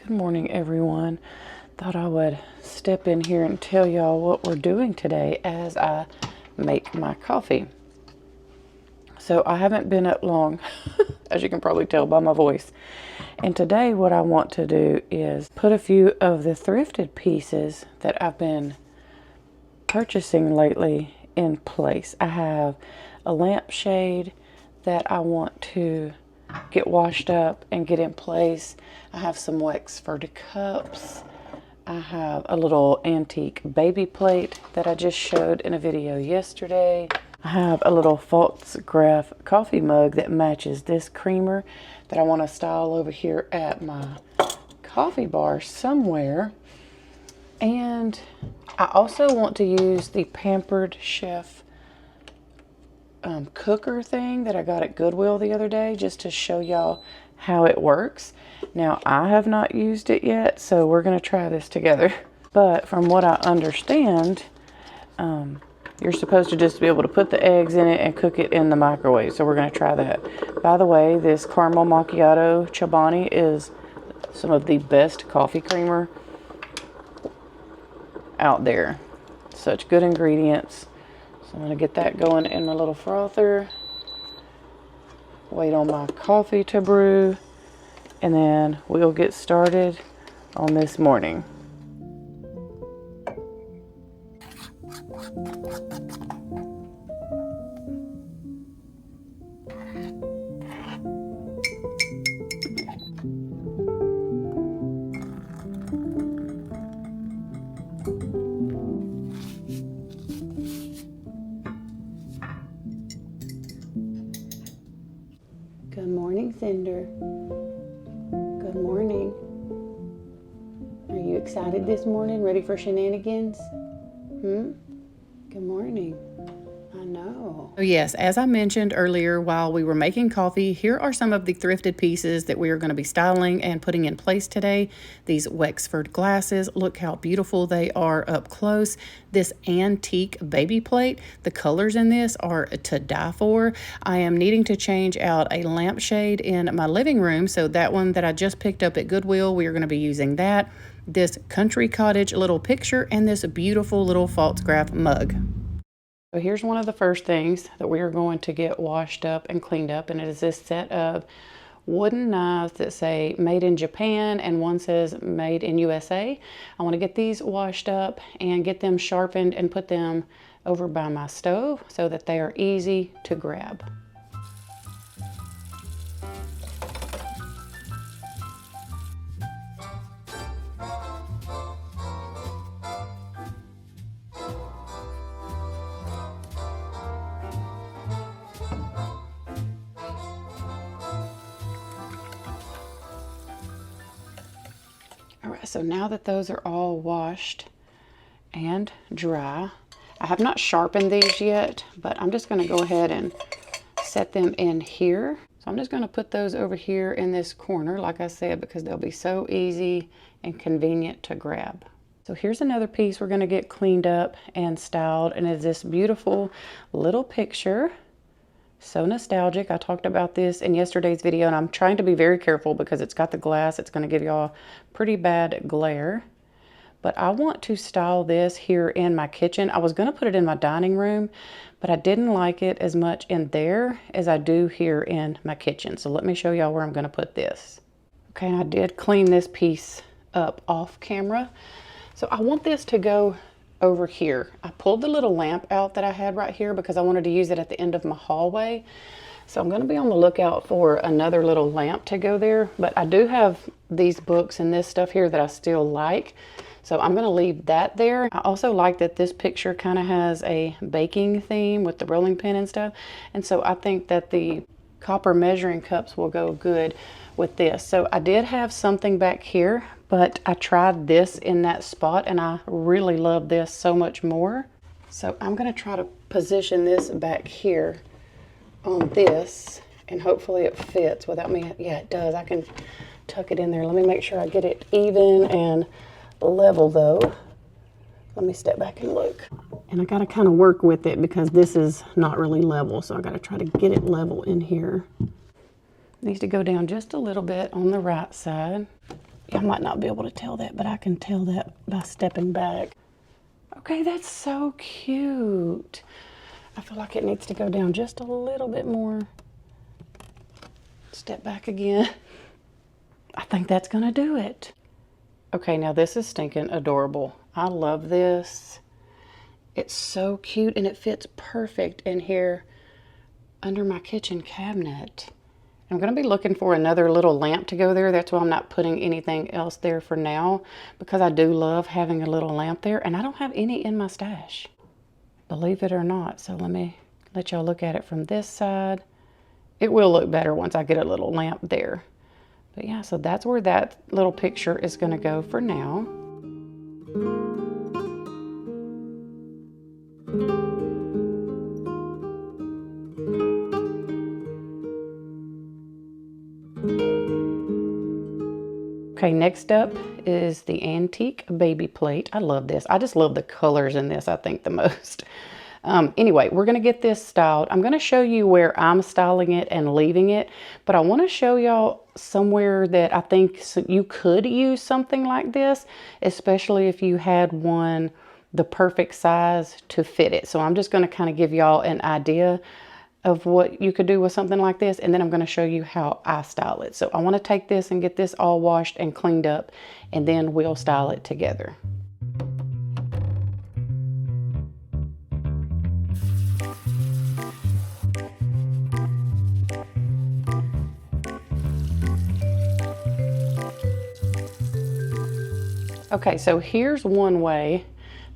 Good morning, everyone. Thought I would step in here and tell y'all what we're doing today as I make my coffee. So I haven't been up long, as you can probably tell by my voice. And today what I want to do is put a few of the thrifted pieces that I've been purchasing lately in place. I have a lampshade that I want to get washed up and get in place. I have some Wexford cups. I have a little antique baby plate that I just showed in a video yesterday. I have a little photograph coffee mug that matches this creamer that I want to style over here at my coffee bar somewhere. And I also want to use the Pampered Chef cooker thing that I got at Goodwill the other day, just to show y'all how it works. Now, I have not used it yet, so we're going to try this together. But from what I understand, you're supposed to just be able to put the eggs in it and cook it in the microwave. So we're going to try that. By the way, this caramel macchiato Chobani is some of the best coffee creamer out there. Such good ingredients. So I'm going to get that going in my little frother. Wait on my coffee to brew. And then we'll get started on this morning. Good morning, Cinder. Good morning. Are you excited this morning? Ready for shenanigans? Good morning. I know. Oh yes, as I mentioned earlier while we were making coffee, here are some of the thrifted pieces that we are going to be styling and putting in place today. These Wexford glasses, look how beautiful they are up close. This antique baby plate, the colors in this are to die for. I am needing to change out a lampshade in my living room, so that one that I just picked up at Goodwill, we are going to be using that. This country cottage little picture, and this beautiful little photograph mug. So here's one of the first things that we are going to get washed up and cleaned up, and it is this set of wooden knives that say made in Japan and one says made in USA. I want to get these washed up and get them sharpened and put them over by my stove so that they are easy to grab. So now that those are all washed and dry, I have not sharpened these yet, but I'm just going to go ahead and set them in here. So I'm just going to put those over here in this corner, like I said, because they'll be so easy and convenient to grab. So here's another piece we're going to get cleaned up and styled, and it's this beautiful little picture. So nostalgic. I talked about this in yesterday's video, and I'm trying to be very careful because it's got the glass. It's going to give y'all pretty bad glare. But I want to style this here in my kitchen. I was going to put it in my dining room, but I didn't like it as much in there as I do here in my kitchen. So let me show y'all where I'm going to put this. Okay, and I did clean this piece up off camera. So I want this to go over here. I pulled the little lamp out that I had right here because I wanted to use it at the end of my hallway. So I'm going to be on the lookout for another little lamp to go there. But I do have these books and this stuff here that I still like. So I'm going to leave that there. I also like that this picture kind of has a baking theme with the rolling pin and stuff. And so I think that the copper measuring cups will go good with this. So I did have something back here, but I tried this in that spot and I really love this so much more. So I'm going to try to position this back here on this, and hopefully it fits without me. Yeah, it does. I can tuck it in there. Let me make sure I get it even and level though. Let me step back and look. And I got to kind of work with it because this is not really level. So I got to try to get it level in here. Needs to go down just a little bit on the right side. I might not be able to tell that, but I can tell that by stepping back. Okay, that's so cute. I feel like it needs to go down just a little bit more. Step back again. I think that's gonna do it. Okay, now this is stinking adorable. I love this. It's so cute and it fits perfect in here under my kitchen cabinet. I'm going to be looking for another little lamp to go there. That's why I'm not putting anything else there for now, because I do love having a little lamp there, and I don't have any in my stash, believe it or not. So let me let y'all look at it from this side. It will look better once I get a little lamp there. But yeah, so that's where that little picture is going to go for now. Okay, next up is the antique baby plate. I love this. I just love the colors in this, I think, the most. Anyway, we're going to get this styled. I'm going to show you where I'm styling it and leaving it, but I want to show y'all somewhere that I think you could use something like this, especially if you had one the perfect size to fit it. So I'm just going to kind of give y'all an idea of what you could do with something like this, and then I'm going to show you how I style it. So I want to take this and get this all washed and cleaned up, and then we'll style it together. Okay, so here's one way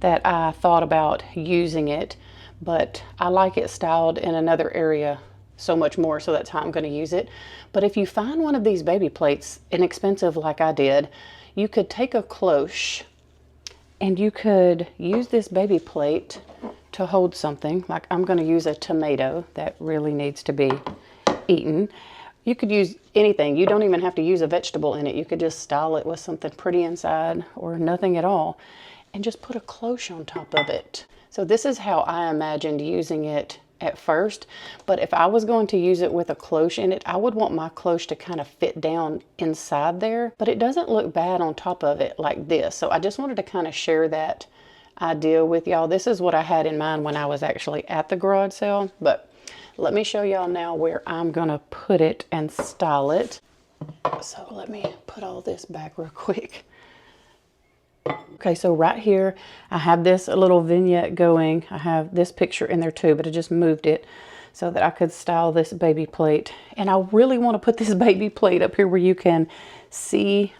that I thought about using it, but I like it styled in another area so much more, so that's how I'm going to use it. But if you find one of these baby plates, inexpensive like I did, you could take a cloche and you could use this baby plate to hold something. Like I'm going to use a tomato that really needs to be eaten. You could use anything. You don't even have to use a vegetable in it. You could just style it with something pretty inside or nothing at all, and just put a cloche on top of it. So this is how I imagined using it at first, but if I was going to use it with a cloche in it, I would want my cloche to kind of fit down inside there, but it doesn't look bad on top of it like this. So I just wanted to kind of share that idea with y'all. This is what I had in mind when I was actually at the garage sale, but let me show y'all now where I'm gonna put it and style it. So let me put all this back real quick. Okay, so right here, I have this little vignette going. I have this picture in there too, but I just moved it so that I could style this baby plate. And I really want to put this baby plate up here where you can see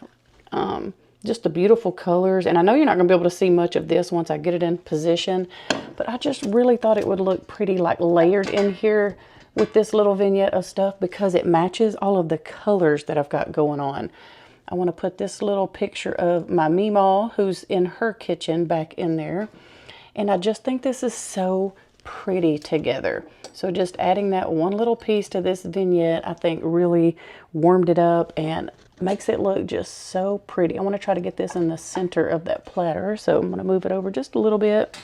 just the beautiful colors. And I know you're not going to be able to see much of this once I get it in position, but I just really thought it would look pretty like layered in here with this little vignette of stuff, because it matches all of the colors that I've got going on. I want to put this little picture of my Meemaw who's in her kitchen back in there. And I just think this is so pretty together. So just adding that one little piece to this vignette, I think really warmed it up and makes it look just so pretty. I want to try to get this in the center of that platter. So I'm going to move it over just a little bit.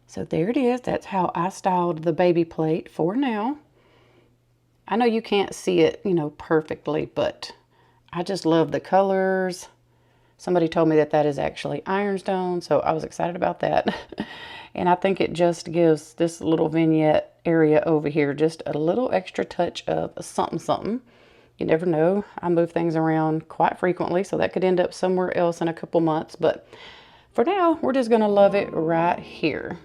So there it is. That's how I styled the baby plate for now. I know you can't see it, you know, perfectly, but I just love the colors. Somebody told me that that is actually ironstone, so I was excited about that. And I think it just gives this little vignette area over here just a little extra touch of something something. You never know. I move things around quite frequently, so that could end up somewhere else in a couple months. But for now, we're just gonna love it right here.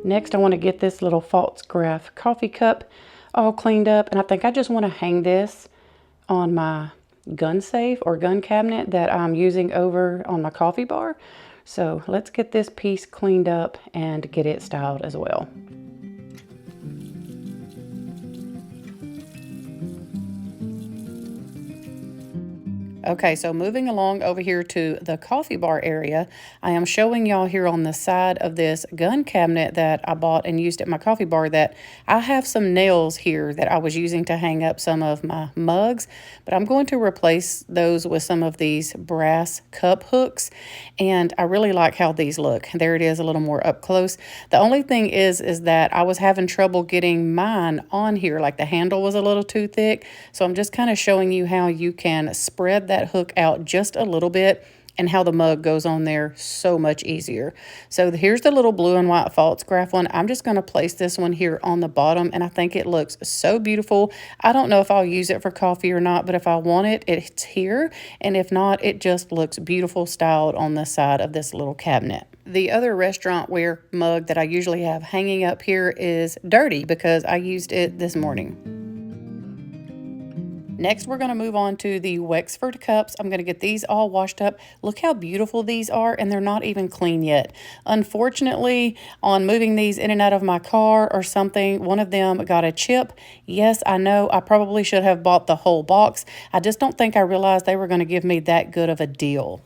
Next, I want to get this little false graph coffee cup all cleaned up, and I think I just want to hang this on my gun safe or gun cabinet that I'm using over on my coffee bar. So let's get this piece cleaned up and get it styled as well. Okay, so moving along over here to the coffee bar area, I am showing y'all here on the side of this gun cabinet that I bought and used at my coffee bar that I have some nails here that I was using to hang up some of my mugs, but I'm going to replace those with some of these brass cup hooks, and I really like how these look. There it is, a little more up close. The only thing is that I was having trouble getting mine on here, like the handle was a little too thick, so I'm just kind of showing you how you can spread that hook out just a little bit and how the mug goes on there so much easier. So here's the little blue and white false graph one. I'm just going to place this one here on the bottom, and I think it looks so beautiful. I don't know if I'll use it for coffee or not, but if I want it, it's here, and if not, it just looks beautiful styled on the side of this little cabinet. The other restaurant ware mug that I usually have hanging up here is dirty because I used it this morning. Next, we're going to move on to the Wexford cups. I'm going to get these all washed up. Look how beautiful these are, and they're not even clean yet. Unfortunately, on moving these in and out of my car or something, one of them got a chip. Yes, I know I probably should have bought the whole box. I just don't think I realized they were going to give me that good of a deal.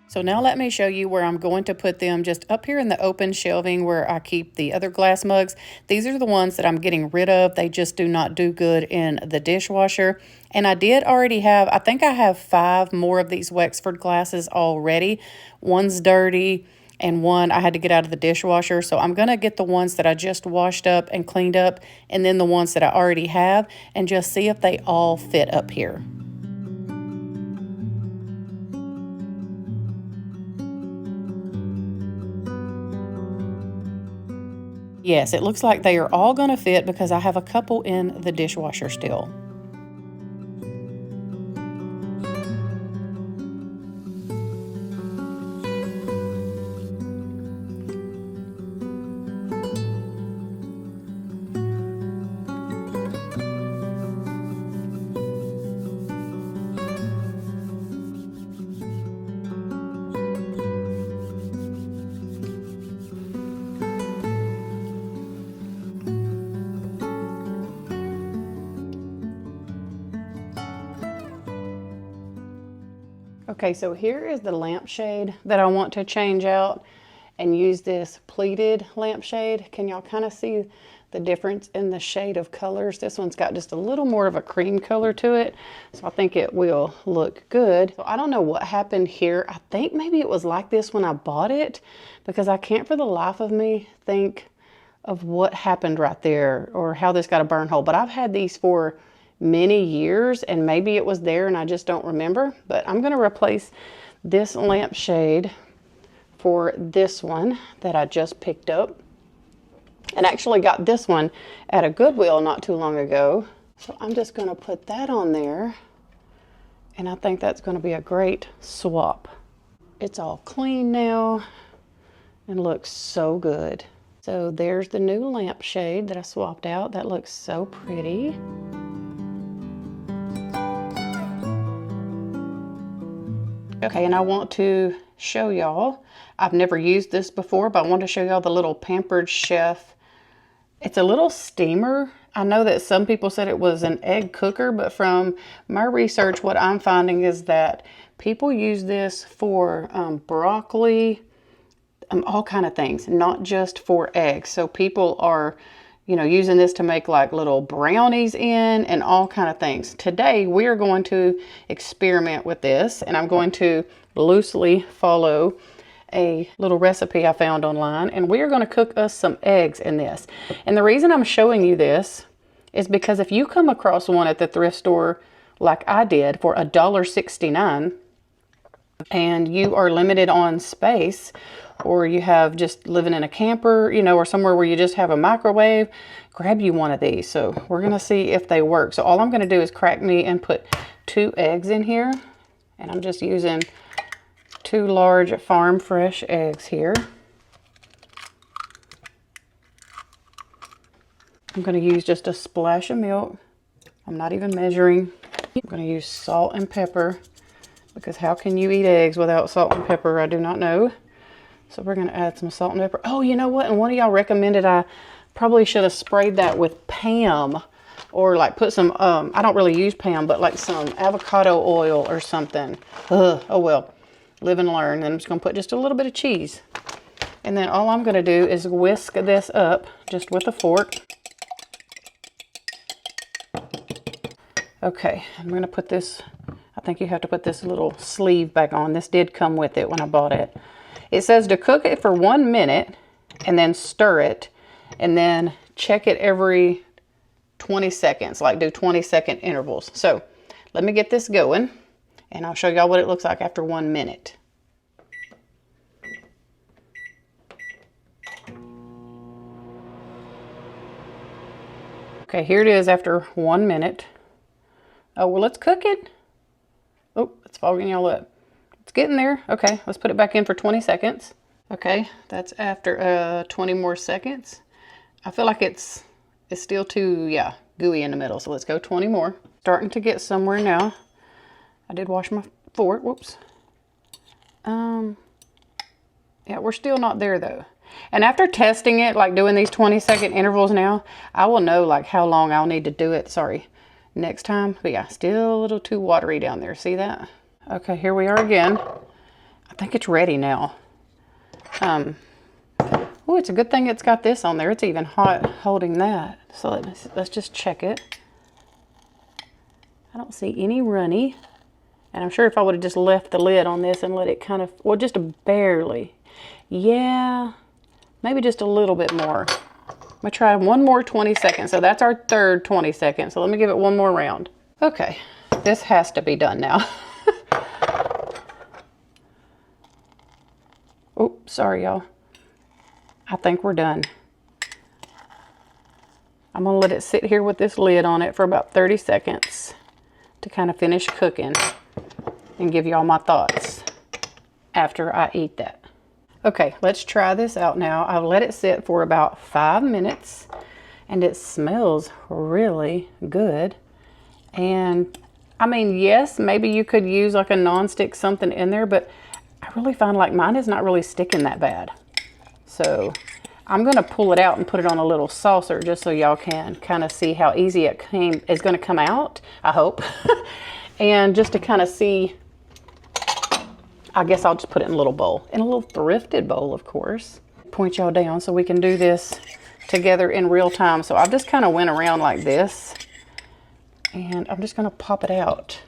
So now let me show you where I'm going to put them, just up here in the open shelving where I keep the other glass mugs. These are the ones that I'm getting rid of. They just do not do good in the dishwasher. And I did already have, I think I have 5 more of these Wexford glasses already. One's dirty and one I had to get out of the dishwasher. So I'm going to get the ones that I just washed up and cleaned up, and then the ones that I already have, and just see if they all fit up here. Yes, it looks like they are all going to fit because I have a couple in the dishwasher still. Okay, so here is the lampshade that I want to change out and use this pleated lampshade. Can y'all kind of see the difference in the shade of colors? This one's got just a little more of a cream color to it, so I think it will look good. So I don't know what happened here. I think maybe it was like this when I bought it, because I can't for the life of me think of what happened right there or how this got a burn hole. But I've had these for many years, and maybe it was there and I just don't remember. But I'm going to replace this lampshade for this one that I just picked up, and actually got this one at a Goodwill not too long ago. So I'm just going to put that on there, and I think that's going to be a great swap. It's all clean now and looks so good. So there's the new lampshade that I swapped out. That looks so pretty. Okay, and I want to show y'all, I've never used this before, but I want to show y'all the little Pampered Chef. It's a little steamer. I know that some people said it was an egg cooker, but from my research, what I'm finding is that people use this for broccoli, all kind of things, not just for eggs. So people are, you know, using this to make like little brownies in and all kind of things. Today, we are going to experiment with this, and I'm going to loosely follow a little recipe I found online, and we are going to cook us some eggs in this. And the reason I'm showing you this is because if you come across one at the thrift store like I did for $1.69, and you are limited on space, or you have just living in a camper, you know, or somewhere where you just have a microwave, grab you one of these. So we're gonna see if they work. So all I'm gonna do is crack me and put 2 eggs in here. And I'm just using 2 large farm fresh eggs here. I'm gonna use just a splash of milk. I'm not even measuring. I'm gonna use salt and pepper, because how can you eat eggs without salt and pepper? I do not know. So we're gonna add some salt and pepper. Oh, you know what? And one of y'all recommended I probably should have sprayed that with Pam, or like put some, I don't really use Pam, but like some avocado oil or something. Ugh, oh well, live and learn. Then I'm just gonna put just a little bit of cheese. And then all I'm gonna do is whisk this up just with a fork. Okay, I'm gonna put this, I think you have to put this little sleeve back on. This did come with it when I bought it. It says to cook it for 1 minute and then stir it and then check it every 20 seconds, like do 20-second intervals. So let me get this going and I'll show y'all what it looks like after 1 minute. Okay, here it is after 1 minute. Oh, well, let's cook it. Oh, it's fogging y'all up. It's getting there. Okay, let's put it back in for 20 seconds. Okay, that's after 20 more seconds. I feel like it's still too, yeah, gooey in the middle. So let's go 20 more. Starting to get somewhere now. I did wash my fork. Whoops. Yeah, we're still not there though. And after testing it, like doing these 20-second intervals now, I will know like how long I'll need to do it. Sorry. Next time. But yeah, still a little too watery down there. See that? Okay, here we are again. I think it's ready now. Oh, it's a good thing it's got this on there. It's even hot holding that. So let's just check it. I don't see any runny. And I'm sure if I would have just left the lid on this and let it kind of, well, just barely. Yeah, maybe just a little bit more. I'm gonna try one more 20 seconds. So that's our third 20 seconds. So let me give it one more round. Okay, this has to be done now. Oh, sorry, y'all. I think we're done. I'm gonna let it sit here with this lid on it for about 30 seconds to kind of finish cooking and give y'all my thoughts after I eat that. Okay, let's try this out now. I've let it sit for about 5 minutes and it smells really good. And I mean, yes, maybe you could use like a non-stick something in there, but I really find like mine is not really sticking that bad. So I'm gonna pull it out and put it on a little saucer just so y'all can kind of see how easy it is gonna come out, I hope. And just to kind of see, I guess I'll just put it in a little bowl, in a little thrifted bowl, of course. Point y'all down so we can do this together in real time. So I've just kind of went around like this and I'm just gonna pop it out.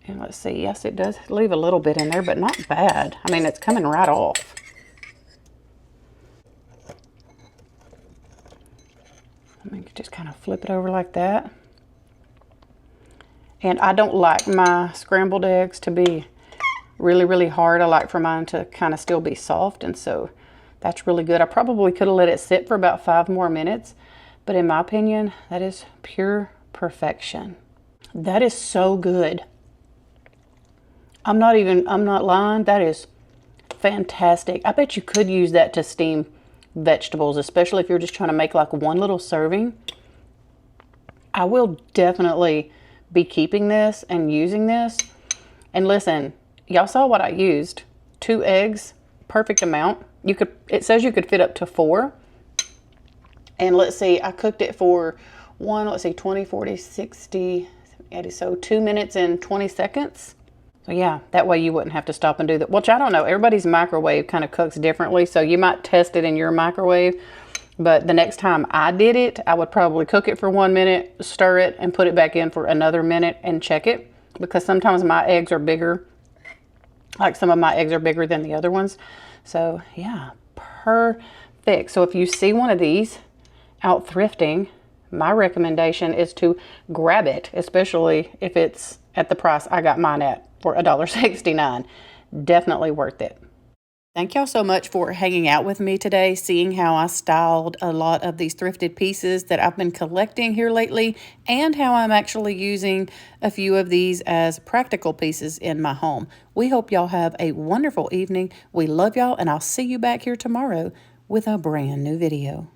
And let's see, yes, it does leave a little bit in there, but not bad. I mean, it's coming right off. Let me just kind of flip it over like that. And I don't like my scrambled eggs to be really, really hard. I like for mine to kind of still be soft, and so that's really good. I probably could have let it sit for about 5 more minutes, but in my opinion, that is pure perfection. That is so good. I'm not lying. That is fantastic. I bet you could use that to steam vegetables, especially if you're just trying to make like one little serving. I will definitely be keeping this and using this. And listen, y'all saw what I used. 2 eggs, perfect amount. It says you could fit up to 4. And let's see, I cooked it for 20, 40, 60, 80, so 2 minutes and 20 seconds. So yeah, that way you wouldn't have to stop and do that. Which I don't know, everybody's microwave kind of cooks differently, so you might test it in your microwave. But the next time I did it, I would probably cook it for 1 minute, stir it, and put it back in for another minute and check it. Because sometimes my eggs are bigger. Like some of my eggs are bigger than the other ones. So yeah, perfect. So if you see one of these out thrifting, my recommendation is to grab it, especially if it's at the price I got mine at for $1.69. Definitely worth it. Thank y'all so much for hanging out with me today, seeing how I styled a lot of these thrifted pieces that I've been collecting here lately, and how I'm actually using a few of these as practical pieces in my home. We hope y'all have a wonderful evening. We love y'all, and I'll see you back here tomorrow with a brand new video.